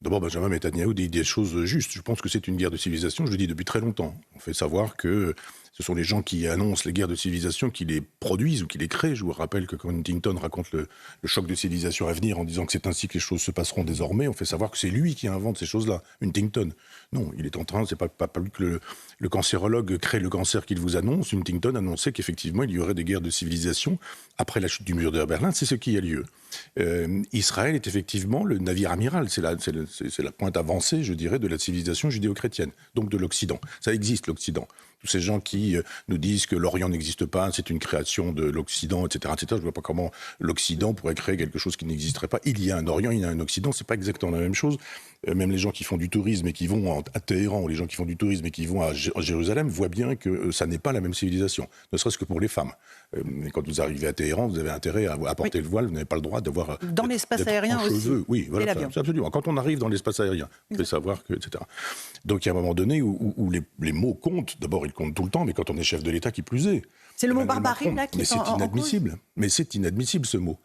D'abord, Benjamin Netanyahou dit des choses justes. Je pense que c'est une guerre de civilisation, je le dis depuis très longtemps. On fait savoir que ce sont les gens qui annoncent les guerres de civilisation qui les produisent ou qui les créent. Je vous rappelle que quand Huntington raconte le choc de civilisation à venir en disant que c'est ainsi que les choses se passeront désormais, on fait savoir que c'est lui qui invente ces choses-là, Huntington. Non, il est en train, c'est pas lui que le cancérologue crée le cancer qu'il vous annonce. Huntington annonçait qu'effectivement il y aurait des guerres de civilisation après la chute du mur de Berlin, c'est ce qui a lieu. Israël est effectivement le navire amiral, c'est la pointe avancée, je dirais, de la civilisation judéo-chrétienne, donc de l'Occident. Ça existe, l'Occident. Tous ces gens qui nous disent que l'Orient n'existe pas, c'est une création de l'Occident, etc., etc. Je ne vois pas comment l'Occident pourrait créer quelque chose qui n'existerait pas. Il y a un Orient, il y a un Occident, c'est pas exactement la même chose. Même les gens qui font du tourisme et qui vont à Téhéran, ou les gens qui font du tourisme et qui vont à Jérusalem, voient bien que ça n'est pas la même civilisation, ne serait-ce que pour les femmes. Quand vous arrivez à Téhéran, vous avez intérêt à porter le voile, vous n'avez pas le droit d'avoir... Dans l'espace aérien aussi. Oui, voilà, c'est absolument. Quand on arrive dans l'espace aérien, vous pouvez savoir que, etc. Donc il y a un moment donné où les mots comptent. D'abord, ils comptent tout le temps, mais quand on est chef de l'État, qui plus est. C'est le mot barbarie, là, qui est en inadmissible. Mais c'est inadmissible, ce mot.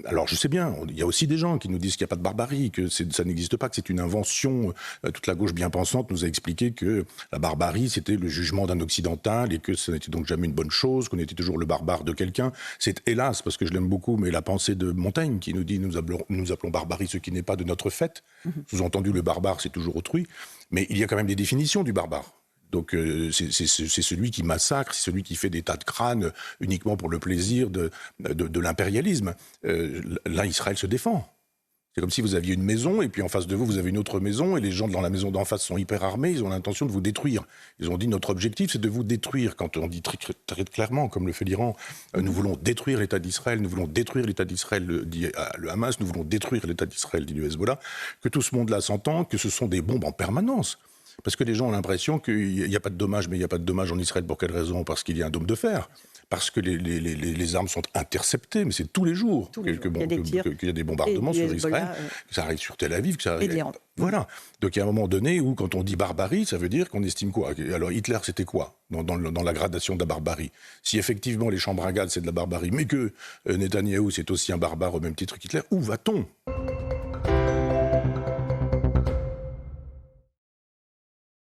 Alors je sais bien, il y a aussi des gens qui nous disent qu'il n'y a pas de barbarie, que ça n'existe pas, que c'est une invention. Toute la gauche bien pensante nous a expliqué que la barbarie c'était le jugement d'un occidental et que ce n'était donc jamais une bonne chose, qu'on était toujours le barbare de quelqu'un. C'est hélas, parce que je l'aime beaucoup, mais la pensée de Montaigne qui nous dit nous appelons barbarie ce qui n'est pas de notre fait. Sous-entendu, le barbare c'est toujours autrui, mais il y a quand même des définitions du barbare. Donc c'est celui qui massacre, c'est celui qui fait des tas de crânes uniquement pour le plaisir de l'impérialisme. Là, Israël se défend. C'est comme si vous aviez une maison et puis en face de vous, vous avez une autre maison et les gens dans la maison d'en face sont hyper armés, ils ont l'intention de vous détruire. Ils ont dit notre objectif c'est de vous détruire. Quand on dit très, très clairement, comme le fait l'Iran, nous voulons détruire l'État d'Israël, nous voulons détruire l'État d'Israël, dit le Hamas, nous voulons détruire l'État d'Israël, dit le Hezbollah, que tout ce monde-là s'entend, que ce sont des bombes en permanence. Parce que les gens ont l'impression qu'il n'y a pas de dommages, mais il n'y a pas de dommages en Israël. Pour quelle raison ? Parce qu'il y a un dôme de fer. Parce que les armes sont interceptées, mais c'est tous les jours qu'il y a des bombardements sur Israël, que ça arrive sur Tel Aviv, que ça arrive... Voilà. Donc il y a un moment donné où, quand on dit barbarie, ça veut dire qu'on estime quoi ? Alors Hitler, c'était quoi dans la gradation de la barbarie ? Si effectivement les chambres à gaz, c'est de la barbarie, mais que Netanyahou, c'est aussi un barbare au même titre qu'Hitler, où va-t-on ?